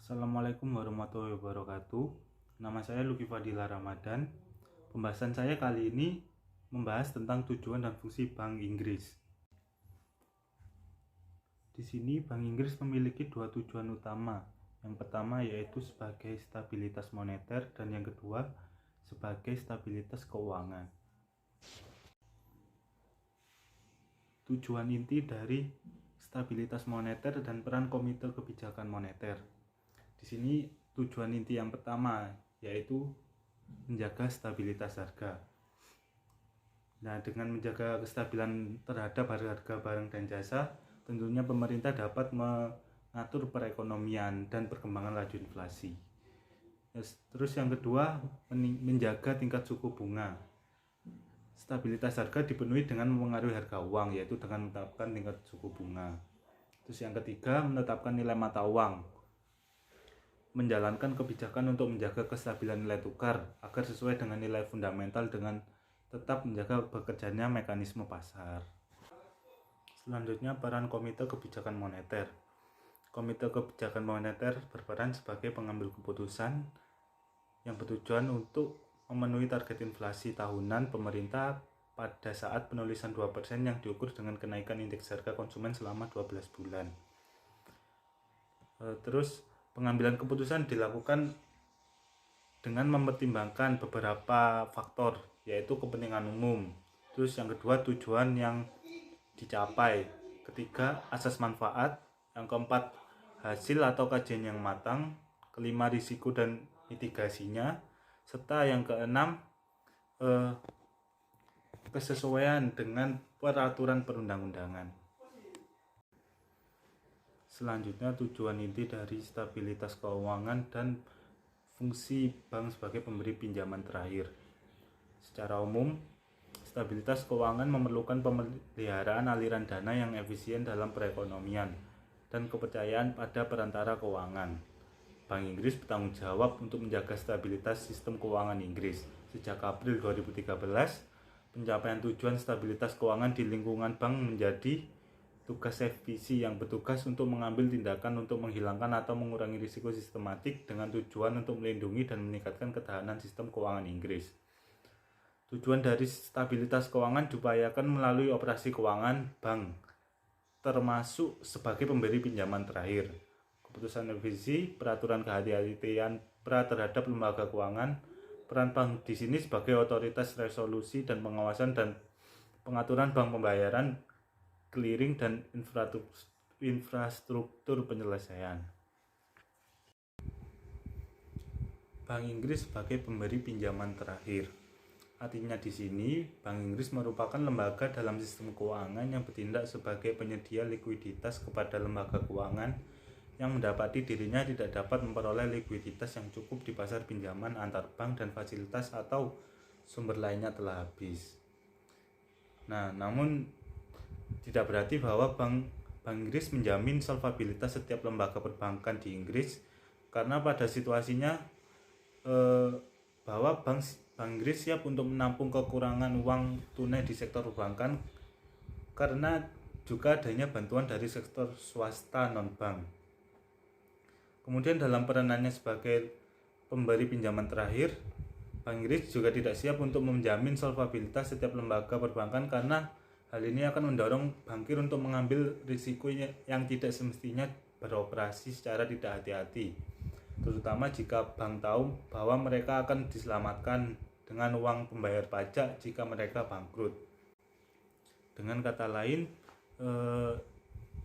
Assalamualaikum warahmatullahi wabarakatuh. Nama saya Luki Fadila Ramadan. Pembahasan saya kali ini membahas tentang tujuan dan fungsi Bank Inggris. Di sini Bank Inggris memiliki dua tujuan utama. Yang pertama yaitu sebagai stabilitas moneter dan yang kedua sebagai stabilitas keuangan. Tujuan inti dari stabilitas moneter dan peran Komite Kebijakan Moneter. Di sini tujuan inti yang pertama yaitu menjaga stabilitas harga. Nah, dengan menjaga kestabilan terhadap harga barang dan jasa, tentunya pemerintah dapat mengatur perekonomian dan perkembangan laju inflasi. Terus yang kedua, menjaga tingkat suku bunga. Stabilitas harga dipenuhi dengan mempengaruhi harga uang, yaitu dengan menetapkan tingkat suku bunga. Terus yang ketiga, menetapkan nilai mata uang. Menjalankan kebijakan untuk menjaga kestabilan nilai tukar agar sesuai dengan nilai fundamental dengan tetap menjaga bekerjanya mekanisme pasar. Selanjutnya, peran Komite Kebijakan Moneter. Komite Kebijakan Moneter berperan sebagai pengambil keputusan yang bertujuan untuk memenuhi target inflasi tahunan pemerintah pada saat penulisan 2% yang diukur dengan kenaikan indeks harga konsumen selama 12 bulan. Terus pengambilan keputusan dilakukan dengan mempertimbangkan beberapa faktor, yaitu kepentingan umum. Terus yang kedua, tujuan yang dicapai. Ketiga, asas manfaat. Yang keempat, hasil atau kajian yang matang. Kelima, risiko dan mitigasinya. Serta yang keenam, kesesuaian dengan peraturan perundang-undangan. Selanjutnya, tujuan inti dari stabilitas keuangan dan fungsi bank sebagai pemberi pinjaman terakhir. Secara umum, stabilitas keuangan memerlukan pemeliharaan aliran dana yang efisien dalam perekonomian dan kepercayaan pada perantara keuangan. Bank Inggris bertanggung jawab untuk menjaga stabilitas sistem keuangan Inggris. Sejak April 2013, pencapaian tujuan stabilitas keuangan di lingkungan bank menjadi tugas FPC yang bertugas untuk mengambil tindakan untuk menghilangkan atau mengurangi risiko sistematik dengan tujuan untuk melindungi dan meningkatkan ketahanan sistem keuangan Inggris. Tujuan dari stabilitas keuangan diupayakan melalui operasi keuangan bank, termasuk sebagai pemberi pinjaman terakhir. Keputusan FPC, peraturan kehati-hatian terhadap lembaga keuangan, peran bank di sini sebagai otoritas resolusi dan pengawasan dan pengaturan bank pembayaran, clearing dan infrastruktur penyelesaian. Bank Inggris sebagai pemberi pinjaman terakhir. Artinya di sini Bank Inggris merupakan lembaga dalam sistem keuangan yang bertindak sebagai penyedia likuiditas kepada lembaga keuangan yang mendapati dirinya tidak dapat memperoleh likuiditas yang cukup di pasar pinjaman antar bank dan fasilitas atau sumber lainnya telah habis. Nah, namun tidak berarti bahwa Bank Inggris menjamin solvabilitas setiap lembaga perbankan di Inggris, karena pada situasinya bahwa Bank Inggris siap untuk menampung kekurangan uang tunai di sektor perbankan karena juga adanya bantuan dari sektor swasta non-bank. Kemudian dalam peranannya sebagai pemberi pinjaman terakhir, Bank Inggris juga tidak siap untuk menjamin solvabilitas setiap lembaga perbankan karena hal ini akan mendorong bankir untuk mengambil risiko yang tidak semestinya beroperasi secara tidak hati-hati, terutama jika bank tahu bahwa mereka akan diselamatkan dengan uang pembayar pajak jika mereka bangkrut. Dengan kata lain,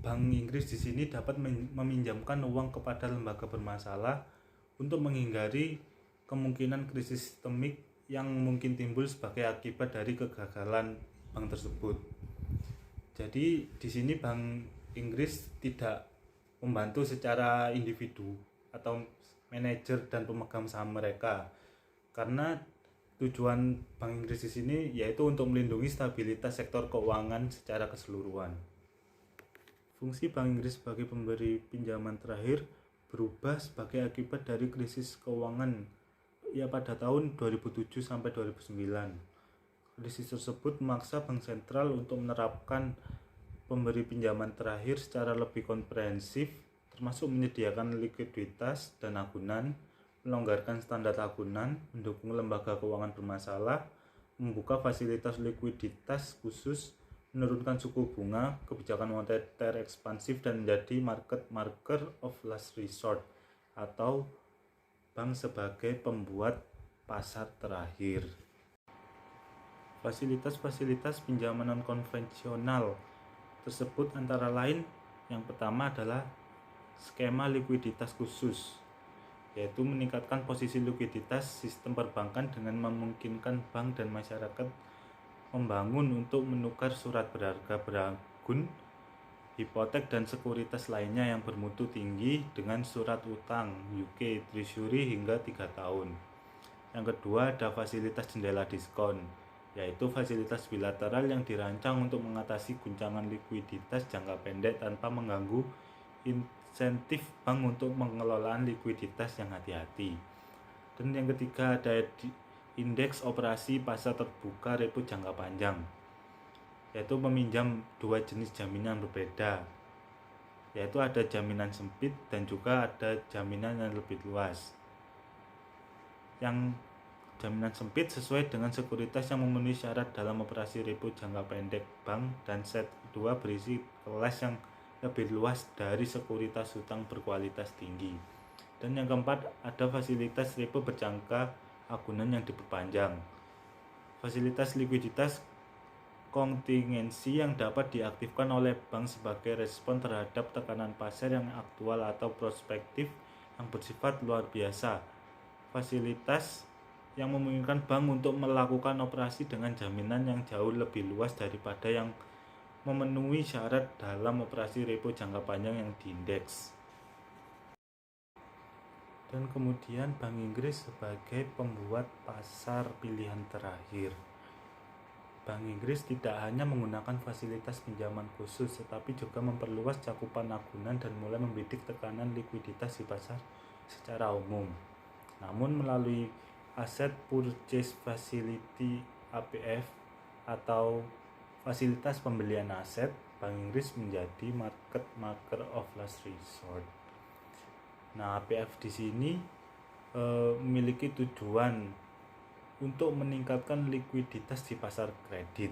Bank Inggris di sini dapat meminjamkan uang kepada lembaga bermasalah untuk menghindari kemungkinan krisis sistemik yang mungkin timbul sebagai akibat dari kegagalan bank tersebut. Jadi di sini Bank Inggris tidak membantu secara individu atau manajer dan pemegang saham mereka, karena tujuan Bank Inggris di sini yaitu untuk melindungi stabilitas sektor keuangan secara keseluruhan. Fungsi Bank Inggris sebagai pemberi pinjaman terakhir berubah sebagai akibat dari krisis keuangan pada tahun 2007 sampai 2009. Krisis tersebut memaksa bank sentral untuk menerapkan pemberi pinjaman terakhir secara lebih komprehensif termasuk menyediakan likuiditas dan agunan, melonggarkan standar agunan, mendukung lembaga keuangan bermasalah, membuka fasilitas likuiditas khusus, menurunkan suku bunga, kebijakan moneter ekspansif, dan menjadi market maker of last resort atau bank sebagai pembuat pasar terakhir. Fasilitas-fasilitas pinjaman non-konvensional tersebut antara lain, yang pertama adalah skema likuiditas khusus, yaitu meningkatkan posisi likuiditas sistem perbankan dengan memungkinkan bank dan masyarakat membangun untuk menukar surat berharga beragun, hipotek dan sekuritas lainnya yang bermutu tinggi dengan surat utang UK Treasury hingga 3 tahun. Yang kedua ada fasilitas jendela diskon, yaitu fasilitas bilateral yang dirancang untuk mengatasi guncangan likuiditas jangka pendek tanpa mengganggu insentif bank untuk pengelolaan likuiditas yang hati-hati. Dan yang ketiga ada indeks operasi pasar terbuka repo jangka panjang, yaitu meminjam dua jenis jaminan berbeda, yaitu ada jaminan sempit dan juga ada jaminan yang lebih luas. Yang jaminan sempit sesuai dengan sekuritas yang memenuhi syarat dalam operasi repo jangka pendek bank, dan set kedua berisi kelas yang lebih luas dari sekuritas hutang berkualitas tinggi. Dan yang keempat ada fasilitas repo berjangka agunan yang diperpanjang. Fasilitas likuiditas kontingensi yang dapat diaktifkan oleh bank sebagai respon terhadap tekanan pasar yang aktual atau prospektif yang bersifat luar biasa. Fasilitas yang memungkinkan bank untuk melakukan operasi dengan jaminan yang jauh lebih luas daripada yang memenuhi syarat dalam operasi repo jangka panjang yang diindeks. Dan kemudian Bank Inggris sebagai pembuat pasar pilihan terakhir. Bank Inggris tidak hanya menggunakan fasilitas pinjaman khusus, tetapi juga memperluas cakupan agunan dan mulai membidik tekanan likuiditas di pasar secara umum. Namun melalui Asset Purchase Facility (APF) atau fasilitas pembelian aset, Bank Inggris menjadi market maker of last resort. Nah, APF di sini memiliki tujuan untuk meningkatkan likuiditas di pasar kredit.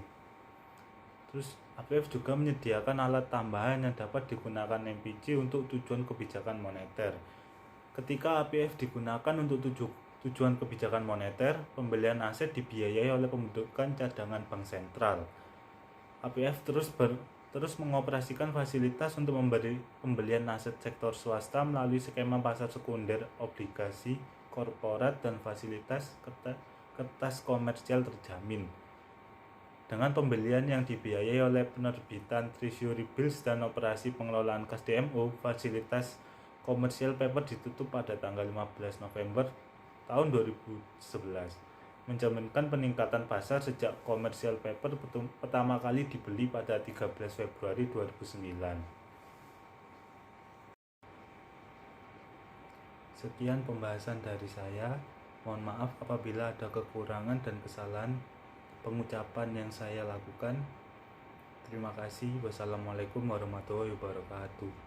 Terus APF juga menyediakan alat tambahan yang dapat digunakan MPC untuk tujuan kebijakan moneter. Ketika APF digunakan untuk tujuan kebijakan moneter, pembelian aset dibiayai oleh pembentukan cadangan bank sentral. APF terus mengoperasikan fasilitas untuk memberi pembelian aset sektor swasta melalui skema pasar sekunder obligasi korporat dan fasilitas kertas komersial terjamin. Dengan pembelian yang dibiayai oleh penerbitan Treasury Bills dan operasi pengelolaan kas DMO, fasilitas commercial paper ditutup pada tanggal 15 November tahun 2011, menjaminkan peningkatan pasar sejak commercial paper pertama kali dibeli pada 13 Februari 2009. Sekian pembahasan dari saya. Mohon maaf apabila ada kekurangan dan kesalahan pengucapan yang saya lakukan. Terima kasih. Wassalamualaikum warahmatullahi wabarakatuh.